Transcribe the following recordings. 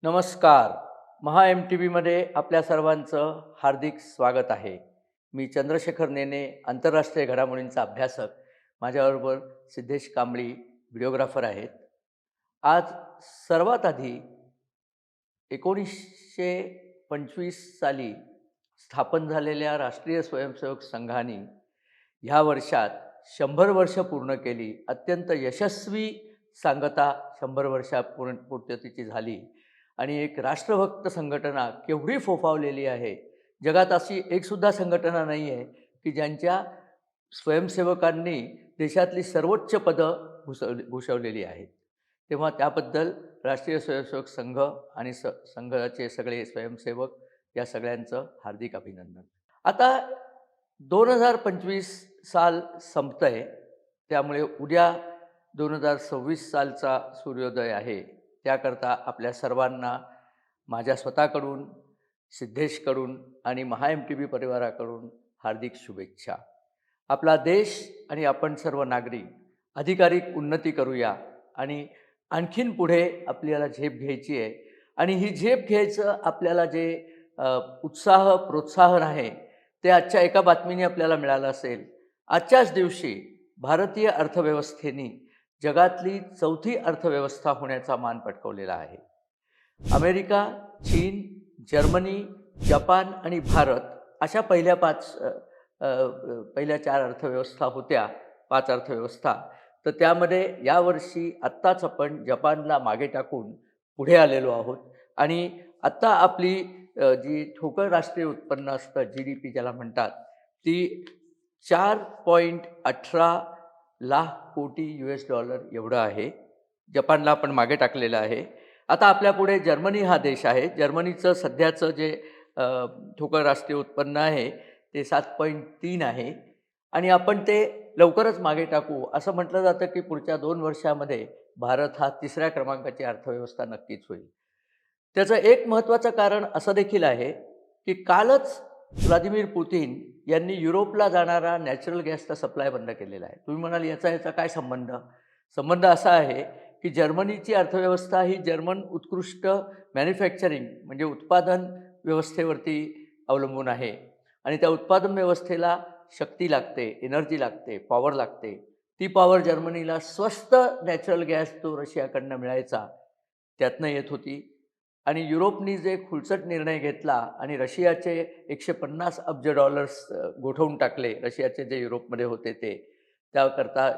नमस्कार. महा M T व्हीमध्ये आपल्या सर्वांचं हार्दिक स्वागत आहे. मी चंद्रशेखर नेने, आंतरराष्ट्रीय घडामोडींचा अभ्यासक. माझ्याबरोबर सिद्धेश कांबळी व्हिडिओग्राफर आहेत. आज सर्वात आधी 1925 साली स्थापन झालेल्या राष्ट्रीय स्वयंसेवक संघाने ह्या वर्षात 100 वर्ष पूर्ण केली. अत्यंत यशस्वी सांगता 100 वर्षा पूर्ततेची झाली आणि एक राष्ट्रभक्त संघटना केवढी फोफावलेली आहे. जगात अशी एकसुद्धा संघटना नाही आहे की ज्यांच्या स्वयंसेवकांनी देशातली सर्वोच्च पदं भूषवलेली आहेत. तेव्हा त्याबद्दल राष्ट्रीय स्वयंसेवक संघ आणि संघाचे सगळे स्वयंसेवक या सगळ्यांचं हार्दिक अभिनंदन. आता 2025 साल संपतंय, त्यामुळे उद्या 2026 सालचा सूर्योदय आहे. त्याकरता आपल्या सर्वांना माझ्या स्वतःकडून, सिद्धेशकडून आणि महा एम टी व्ही परिवाराकडून हार्दिक शुभेच्छा. आपला देश आणि आपण सर्व नागरिक अधिकाधिक उन्नती करूया आणि आणखीन पुढे आपल्याला झेप घ्यायची आहे. आणि ही झेप घ्यायचं आपल्याला जे उत्साह, प्रोत्साहन आहे ते आजच्या एका बातमीने आपल्याला मिळालं असेल. आजच्याच दिवशी भारतीय अर्थव्यवस्थेने जगातली 4थी अर्थव्यवस्था होण्याचा मान पटकावलेला आहे. अमेरिका, चीन, जर्मनी, जपान आणि भारत अशा पहिल्या 4 अर्थव्यवस्था होत्या, 5 अर्थव्यवस्था. तर त्यामध्ये यावर्षी आत्ताच आपण जपानला मागे टाकून पुढे आलेलो आहोत आणि आत्ता आपली जी ठोकळ राष्ट्रीय उत्पन्न असतं, GDP ज्याला म्हणतात, ती $4.18 लाख कोटी एवढं आहे. जपानला आपण मागे टाकलेलं आहे. आता आपल्यापुढे जर्मनी हा देश आहे. जर्मनीचं सध्याचं जे ठोकळ राष्ट्रीय उत्पन्न आहे ते 7.3 आहे आणि आपण ते लवकरच मागे टाकू असं म्हटलं जातं की पुढच्या 2 वर्षामध्ये भारत हा 3ऱ्या क्रमांकाची अर्थव्यवस्था नक्कीच होईल. त्याचं एक महत्त्वाचं कारण असं देखील आहे की कालच व्लादिमीर पुतिन यांनी युरोपला जाणारा नॅचरल गॅसचा सप्लाय बंद केलेला आहे. तुम्ही म्हणाल याचा काय संबंध? संबंध असा आहे की जर्मनीची अर्थव्यवस्था ही जर्मन उत्कृष्ट मॅन्युफॅक्चरिंग म्हणजे उत्पादन व्यवस्थेवरती अवलंबून आहे आणि त्या उत्पादन व्यवस्थेला शक्ती लागते, एनर्जी लागते, पॉवर लागते. ती पॉवर जर्मनीला स्वस्त नॅचरल गॅस जो रशियाकडनं मिळायचा त्यातनं येत होती आणि युरोपनी जे खुलसट निर्णय घेतला आणि रशियाचे $150 अब्ज गोठवून टाकले, रशियाचे जे युरोपमध्ये होते ते. त्याकरता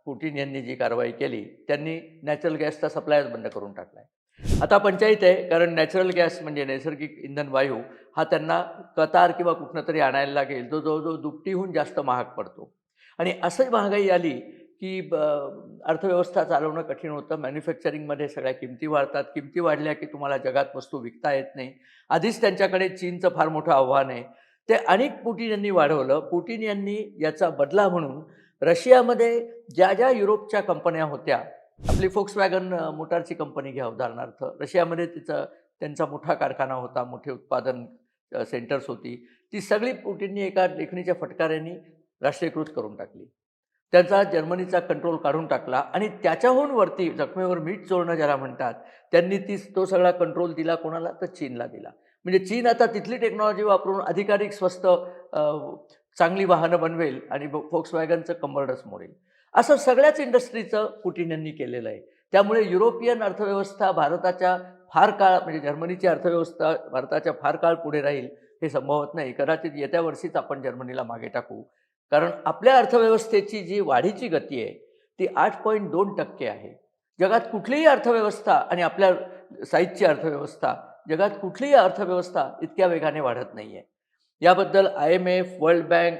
पुटिन यांनी जी कारवाई केली, त्यांनी नॅचरल गॅसचा सप्लायच बंद करून टाकला आहे. आता पंचाईत आहे, कारण नॅचरल गॅस म्हणजे नैसर्गिक इंधन वायू हा त्यांना कतार किंवा कुठनं तरी आणायला लागेल, जो जवळजवळ दुपटीहून जास्त महाग पडतो. आणि असंही महागाई आली की अर्थव्यवस्था चालवणं कठीण होतं. मॅन्युफॅक्चरिंगमध्ये सगळ्या किमती वाढतात. किमती वाढल्या की तुम्हाला जगात वस्तू विकता येत नाही. आधीच त्यांच्याकडे चीनचं फार मोठं आव्हान आहे. ते अनेक पुटिन यांनी वाढवलं. पुटिन यांनी याचा बदला म्हणून रशियामध्ये ज्या युरोपच्या कंपन्या होत्या, आपली फोक्सवॅगन मोटारची कंपनी घ्या उदाहरणार्थ, रशियामध्ये त्यांचा मोठा कारखाना होता, मोठे उत्पादन सेंटर्स होती. ती सगळी पुटिननी एका लेखणीच्या फटकाऱ्याने राष्ट्रीयकृत करून टाकली. त्यांचा जर्मनीचा कंट्रोल काढून टाकला आणि त्याच्याहून वरती जखमेवर मीठ चोळणं ज्याला म्हणतात, त्यांनी तो सगळा कंट्रोल दिला कोणाला? तर चीनला दिला. म्हणजे चीन आता तिथली टेक्नॉलॉजी वापरून अधिकाधिक स्वस्त चांगली वाहनं बनवेल आणि फोक्सवॅगनचं कंबरडच मोडेल. असं सगळ्याच इंडस्ट्रीचं पुटिन यांनी केलेलं आहे. त्यामुळे युरोपियन अर्थव्यवस्था भारताच्या फार काळ म्हणजे जर्मनीची अर्थव्यवस्था भारताच्या फार काळ पुढे राहील हे संभवत नाही. कदाचित येत्या वर्षीच आपण जर्मनीला मागे टाकू. कारण आपल्या अर्थव्यवस्थेची जी वाढीची गती आहे ती 8.2% आहे. जगात कुठलीही अर्थव्यवस्था आणि आपल्या साईजची अर्थव्यवस्था, जगात कुठलीही अर्थव्यवस्था इतक्या वेगाने वाढत नाही आहे. याबद्दल IMF, वर्ल्ड बँक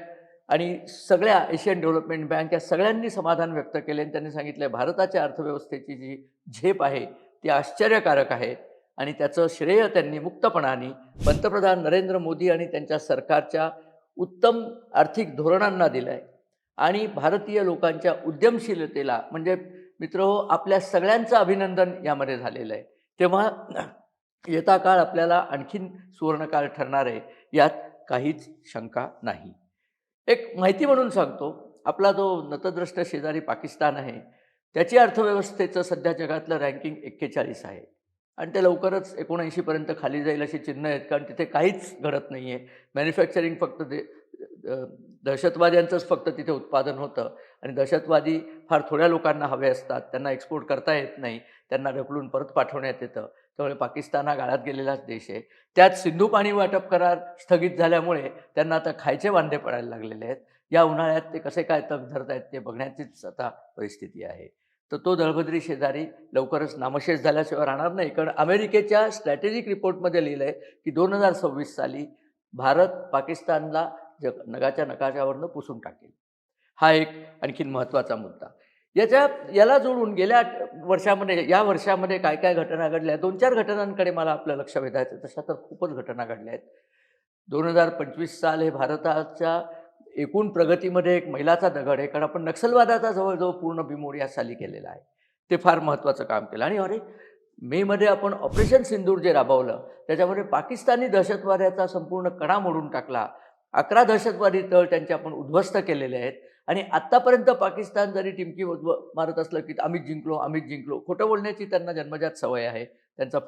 आणि सगळ्या एशियन डेव्हलपमेंट बँक या सगळ्यांनी समाधान व्यक्त केले आणि त्यांनी सांगितलं भारताच्या अर्थव्यवस्थेची जी झेप आहे ती आश्चर्यकारक आहे आणि त्याचं श्रेय त्यांनी मुक्तपणाने पंतप्रधान नरेंद्र मोदी आणि त्यांच्या सरकारच्या उत्तम आर्थिक धोरणांना दिलं आहे आणि भारतीय लोकांच्या उद्यमशीलतेला. म्हणजे मित्रहो, आपल्या सगळ्यांचं अभिनंदन यामध्ये झालेलं आहे. तेव्हा येता काळ आपल्याला आणखीन सुवर्णकाळ ठरणार आहे, यात काहीच शंका नाही. एक माहिती म्हणून सांगतो, आपला जो नतद्रष्ट शेजारी पाकिस्तान आहे, त्याची अर्थव्यवस्थेचं सध्या जगातलं रँकिंग 41 आहे. आणि ते लवकरच 79 पर्यंत खाली जाईल अशी चिन्ह आहेत, कारण तिथे काहीच घडत नाही आहे. मॅन्युफॅक्चरिंग फक्त ते अ, दहशतवाद्यांचंच फक्त तिथे उत्पादन होतं आणि दहशतवादी फार थोड्या लोकांना हवे असतात. त्यांना एक्सपोर्ट करता येत नाही. त्यांना ढकलून परत पाठवण्यात येतं. त्यामुळे पाकिस्तान हा गाळात गेलेलाच देश आहे. त्यात सिंधू पाणी वाटप करार स्थगित झाल्यामुळे त्यांना आता खायचे वांदे पडायला लागलेले आहेत. या उन्हाळ्यात ते कसे काय तग धरत आहेत ते बघण्याचीच आता परिस्थिती आहे. तर तो दळभद्री शेजारी लवकरच नामशेष झाल्याशिवाय राहणार नाही. कारण अमेरिकेच्या स्ट्रॅटेजिक रिपोर्टमध्ये लिहिलं आहे, की 2026 साली भारत पाकिस्तानला नगाच्या नकाशावरनं पुसून टाकेल. हा एक आणखीन महत्त्वाचा मुद्दा. याला जोडून गेल्या वर्षामध्ये या वर्षामध्ये काय-काय घटना घडल्या, 2-4 घटनांकडे मला आपलं लक्ष वेधायचं तशा तर खूपच घटना घडल्या आहेत. 2025 साल हे भारताच्या एकूण प्रगतीमध्ये एक मैलाचा दगड आहे. कारण आपण नक्षलवादाचा जवळ-जवळ पूर्ण बिमोड या साली केलेला आहे. ते फार महत्त्वाचं काम केलं आणि अरे, मेमध्ये आपण ऑपरेशन सिंदूर जे राबवलं, त्याच्यामध्ये पाकिस्तानी दहशतवाद्याचा संपूर्ण कणा मोडून टाकला. 11 दहशतवादी तळ त्यांचे आपण उद्ध्वस्त केलेले आहेत आणि आत्तापर्यंत पाकिस्तान जरी टिमकी मारत असलं, की आम्हीच जिंकलो, आम्हीच जिंकलो. खोटं बोलण्याची त्यांना जन्मजात सवय आहे. त्यांचा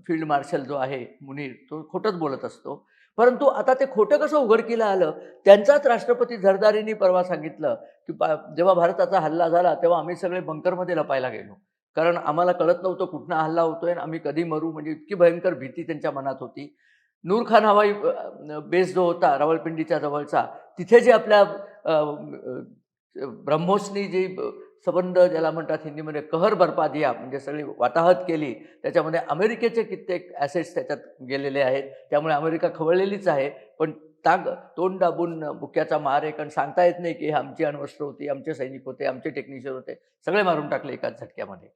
फील्ड मार्शल जो आहे मुनीर, तो खोटंच बोलत असतो. परंतु आता ते खोटं कसं उघडकीला आलं, त्यांचाच राष्ट्रपती झरदारींनी परवा सांगितलं, की जेव्हा भारताचा हल्ला झाला, तेव्हा आम्ही सगळे बंकरमध्ये लपायला गेलो. कारण आम्हाला कळत नव्हतं कुठनं हल्ला होतोय आणि आम्ही कधी मरू, म्हणजे इतकी भयंकर भीती त्यांच्या मनात होती. नूर खान हवाई बेस जो होता रावळपिंडीच्या जवळचा, तिथे जे आपल्या ब्रह्मोसनी जी संबंध ज्याला म्हणतात हिंदीमध्ये कहर बर्पा दिया, म्हणजे सगळी वाताहत केली. त्याच्यामध्ये अमेरिकेचे कित्येक ॲसेट्स त्याच्यात गेलेले आहेत. त्यामुळे अमेरिका खवळलेलीच आहे. पण तोंड दाबून बुक्याचा मार आहे, कारण सांगता येत नाही की हे आमची अण्वस्त्र होती, आमचे सैनिक होते, आमचे टेक्निशियन होते. सगळे मारून टाकले एकाच झटक्यामध्ये.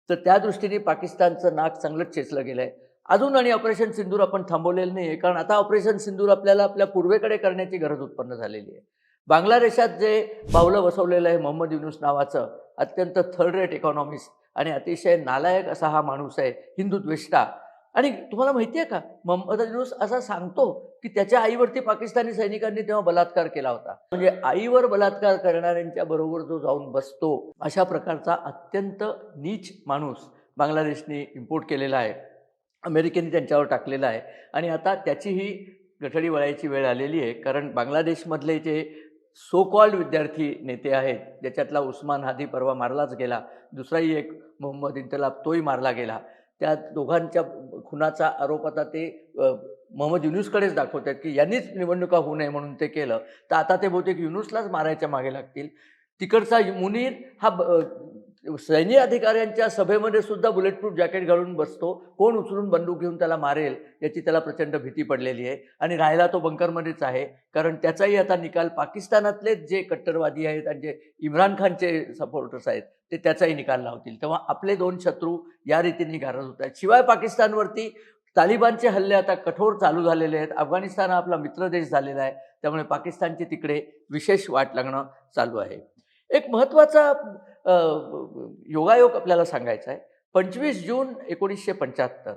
तर त्या दृष्टीने पाकिस्तानचं नाक चांगलंच चेचलं गेलं आहे. अजून आणि ऑपरेशन सिंदूर आपण थांबवलेलं नाही आहे, कारण आता ऑपरेशन सिंदूर आपल्याला आपल्या पूर्वेकडे करण्याची गरज उत्पन्न झालेली आहे. बांगलादेशात जे पावलं बसवलेलं आहे मोहम्मद युनूस नावाचं, अत्यंत थर्ड रेट इकॉनॉमिस्ट आणि अतिशय नालायक असा हा माणूस आहे, हिंदुद्वेष्टा. आणि तुम्हाला माहिती आहे का, मोहम्मद युनूस असा सांगतो, की त्याच्या आईवरती पाकिस्तानी सैनिकांनी तेव्हा बलात्कार केला होता. म्हणजे आईवर बलात्कार करणाऱ्यांच्या बरोबर जो जाऊन बसतो, अशा प्रकारचा अत्यंत नीच माणूस बांगलादेशने इम्पोर्ट केलेला आहे. अमेरिकेने त्यांच्यावर टाकलेला आहे आणि आता त्याचीही गठडी वळायची वेळ आलेली आहे. कारण बांगलादेशमधले जे सो कॉल्ड विद्यार्थी नेते आहेत, ज्याच्यातला उस्मान हादी परवा मारलाच गेला, दुसराही एक मोहम्मद इंतलाब तोही मारला गेला. त्या दोघांच्या खुनाचा आरोप आता ते मोहम्मद युनूसकडेच दाखवतात, की यांनीच निवडणुका होऊ नये म्हणून ते केलं. तर आता ते बहुतेक युनूसलाच मारायच्या मागे लागतील. तिकडचा मुनीर हा सैन्य अधिकाऱ्यांच्या सभेमध्ये सुद्धा बुलेट प्रूफ जॅकेट घालून बसतो. कोण उचलून बंदूक घेऊन त्याला मारेल याची त्याला प्रचंड भीती पडलेली आहे आणि राहायला तो बंकरमध्येच आहे. कारण त्याचाही आता निकाल पाकिस्तानातलेच जे कट्टरवादी आहेत आणि जे इम्रान खानचे सपोर्टर्स आहेत, ते त्याचाही निकाल लावतील. तेव्हा आपले 2 शत्रू या रीतीने गारद होत आहेत. शिवाय पाकिस्तानवरती तालिबानचे हल्ले आता कठोर चालू झालेले आहेत. अफगाणिस्तान हा आपला मित्र देश झालेला आहे. त्यामुळे पाकिस्तानची तिकडे विशेष वाट लागणं चालू आहे. एक महत्त्वाचा योगायोग आपल्याला सांगायचा आहे. 25 जून 1975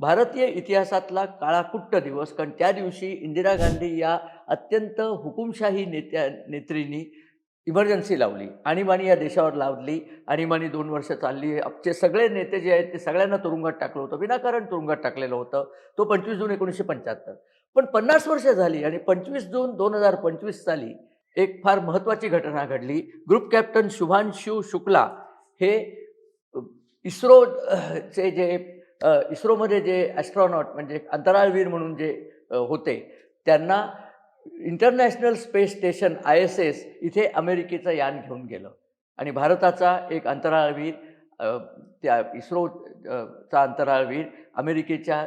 भारतीय इतिहासातला काळाकुट्ट दिवस. कारण त्या दिवशी इंदिरा गांधी या अत्यंत हुकुमशाही नेत्रींनी इमर्जन्सी लावली. आणीबाणी या देशावर लावली. आणीबाणी 2 वर्ष चालली. आमचे सगळे नेते जे आहेत ते सगळ्यांना तुरुंगात टाकलं होतं. विनाकारण तुरुंगात टाकलेलं होतं. तो 25 जून 1975. पण 50 वर्ष झाली आणि 25 जून 2025 साली एक फार महत्त्वाची घटना घडली. ग्रुप कॅप्टन शुभांशु शुक्ला हे इस्रोचे जे इस्रोमध्ये जे ॲस्ट्रॉनॉट म्हणजे अंतराळवीर म्हणून जे होते, त्यांना इंटरनॅशनल स्पेस स्टेशन ISS इथे अमेरिकेचं यान घेऊन गेलं आणि भारताचा एक अंतराळवीर त्या चा अंतराळवीर अमेरिकेच्या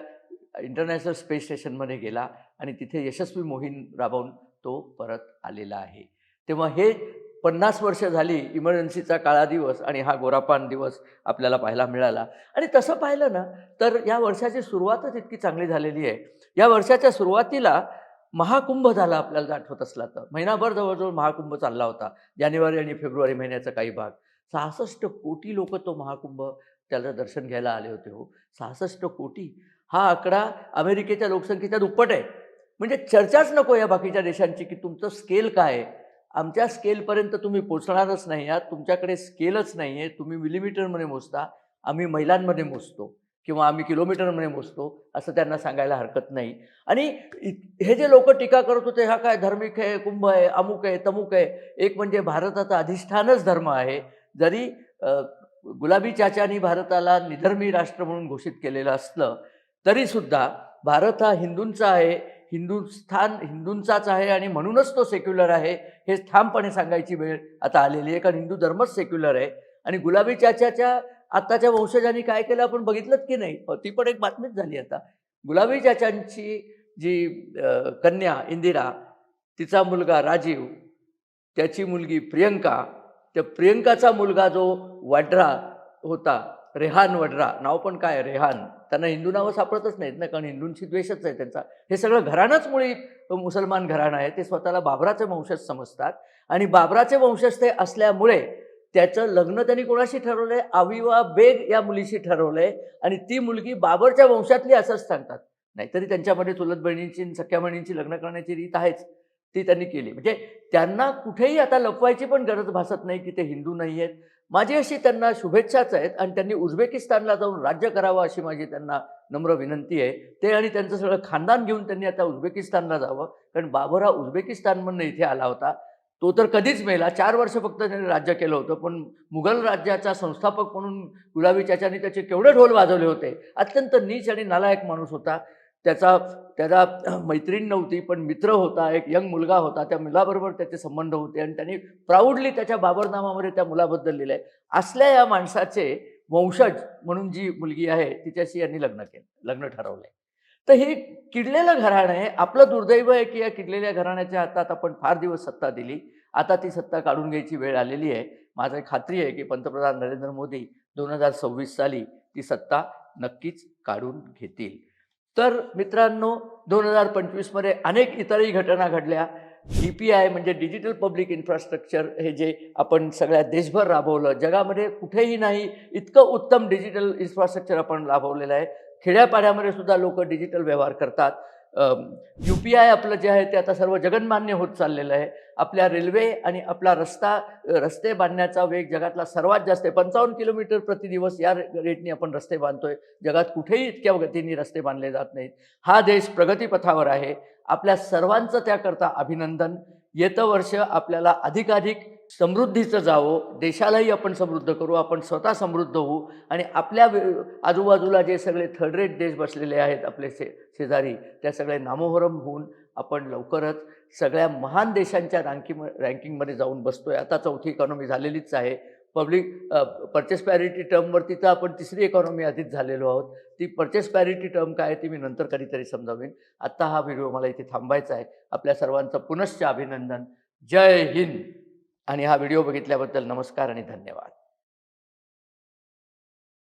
इंटरनॅशनल स्पेस स्टेशनमध्ये गेला आणि तिथे यशस्वी मोहीम राबवून तो परत आलेला आहे. तेव्हा हे 50 वर्ष झाली इमर्जन्सीचा काळा दिवस आणि हा गोरापान दिवस आपल्याला पाहायला मिळाला. आणि तसं पाहिलं ना, तर या वर्षाची सुरुवातच इतकी चांगली झालेली आहे. या वर्षाच्या सुरुवातीला महाकुंभ झाला, आपल्याला आठवत असला तर. महिनाभर जवळजवळ महाकुंभ चालला होता. जानेवारी आणि फेब्रुवारी महिन्याचा काही भाग. 66 कोटी लोकं तो महाकुंभ त्याला दर्शन घ्यायला आले होते हो. 66 कोटी हा आकडा अमेरिकेच्या लोकसंख्येच्या दुप्पट आहे. म्हणजे चर्चाच नको या बाकीच्या देशांची, की तुमचं स्केल काय आहे. आमच्या स्केलपर्यंत तुम्ही पोचणारच नाही आहात. तुमच्याकडे स्केलच नाही आहे. तुम्ही मिलीमीटरमध्ये मोजता. आम्ही मैलांमध्ये मोजतो किंवा आम्ही किलोमीटरमध्ये मोजतो असं त्यांना सांगायला हरकत नाही. आणि हे जे लोकं टीका करत होते, हा काय धार्मिक आहे, कुंभ आहे, अमुक आहे, तमुक आहे. एक म्हणजे भारताचं अधिष्ठानच धर्म आहे. जरी गुलाबी चाचांनी भारताला निधर्मी राष्ट्र म्हणून घोषित केलेलं असलं, तरीसुद्धा भारत हा हिंदूंचा आहे, हिंदुस्थान हिंदूंचाच आहे आणि म्हणूनच तो सेक्युलर आहे, हे ठामपणे सांगायची वेळ आता आलेली आहे. कारण हिंदू धर्मच सेक्युलर आहे. आणि गुलाबी चाचाच्या आत्ताच्या वंशजांनी काय केलं आपण बघितलंत की नाही? ती पण एक बातमीच झाली आता. गुलाबी चाचांची जी कन्या इंदिरा, तिचा मुलगा राजीव, त्याची मुलगी प्रियंका, त्या प्रियंकाचा मुलगा जो वड्रा होता, रेहान वड्रा, नाव पण काय रेहान, त्यांना हिंदू नावं सापडतच नाहीत ना, कारण हिंदूंशी द्वेषच आहे त्यांचा. हे सगळं घराणंच मुळी मुसलमान घराणं आहे. ते स्वतःला बाबराचे वंशज समजतात आणि बाबराचे वंशज ते असल्यामुळे त्याचं लग्न त्यांनी कोणाशी ठरवलंय? आविवा बेग या मुलीशी ठरवलंय आणि ती मुलगी बाबरच्या वंशातली असंच सांगतात. नाहीतरी त्यांच्यामध्ये चुलत बहिणींची आणि सख्या बहिणींची लग्न करण्याची रीत आहेच. ती त्यांनी केली. म्हणजे त्यांना कुठेही आता लपवायची पण गरज भासत नाही की ते हिंदू नाही आहेत. माझी अशी त्यांना शुभेच्छाच आहेत आणि त्यांनी उझबेकिस्तानला जाऊन राज्य करावं अशी माझी त्यांना नम्र विनंती आहे. ते आणि त्यांचं सगळं खानदान घेऊन त्यांनी आता उझबेकिस्तानला जावं. कारण बाबर हा उझबेकिस्तानमधनं इथे आला होता. तो तर कधीच मेला. 4 वर्ष फक्त त्याने राज्य केलं होतं. पण मुघल राज्याचा संस्थापक म्हणून गुलाबी चाचांनी त्याचे केवढे ढोल वाजवले होते. अत्यंत नीच आणि नालायक माणूस होता. त्याचा त्याला मैत्रीण नव्हती, पण मित्र होता. एक यंग मुलगा होता. त्या मुलाबरोबर त्याचे संबंध होते आणि त्यांनी प्राऊडली त्याच्या बाबरनामामध्ये त्या मुलाबद्दल लिहिलंय. असल्या या माणसाचे वंशज म्हणून जी मुलगी आहे, तिच्याशी यांनी लग्न केलं, लग्न ठरवलंय. तर हे किडलेलं घराणं आहे. आपलं दुर्दैव आहे, की या किडलेल्या घराण्याच्या हातात आपण फार दिवस सत्ता दिली. आता ती सत्ता काढून घ्यायची वेळ आलेली आहे. माझी खात्री आहे, की पंतप्रधान नरेंद्र मोदी 2026 साली ती सत्ता नक्कीच काढून घेतील. तर मित्रांनो, 2025 मध्ये अनेक इतरही घटना घडल्या. DPI म्हणजे डिजिटल पब्लिक इन्फ्रास्ट्रक्चर, हे जे आपण सगळ्या देशभर राबवलं. जगामध्ये कुठेही नाही इतकं उत्तम डिजिटल इन्फ्रास्ट्रक्चर आपण राबवलेलं आहे. खेड्यापाड्यामध्ये सुद्धा लोकं डिजिटल व्यवहार करतात. UPI आपलं जे आहे ते आता सर्व जगन्मान्य होत चाललेलं आहे. आपल्या रेल्वे आणि आपला रस्ते बांधण्याचा वेग जगातला सर्वात जास्त आहे. 55 किलोमीटर प्रति दिवस या रेटने आपण रस्ते बांधतोय. जगात कुठेही इतक्या गतीने रस्ते बांधले जात नाहीत. हा देश प्रगतीपथावर आहे. आपल्या सर्वांचं त्याकरता अभिनंदन. येतं वर्ष आपल्याला अधिकाधिक समृद्धीचं जावो, देशालाही आपण समृद्ध करू, आपण स्वतः समृद्ध होऊ आणि आपल्या आजूबाजूला जे सगळे थर्ड रेट देश बसलेले आहेत आपले शेजारी, त्या सगळे नामोहरम होऊन आपण लवकरच सगळ्या महान देशांच्या रँकिंगमध्ये जाऊन बसतोय. आता 4थी इकॉनॉमी झालेलीच आहे. पब्लिक पर्चेस पॅरिटी टर्मवरती तर आपण 3री इकॉनॉमी आधीच झालेलो आहोत. ती पर्चेस पॅरिटी टर्म काय ती मी नंतर कधीतरी समजावेन. आत्ता हा व्हिडिओ मला इथे थांबायचा आहे. आपल्या सर्वांचं पुनश्च अभिनंदन. जय हिंद. आणि हा व्हिडिओ बघितल्याबद्दल नमस्कार आणि धन्यवाद.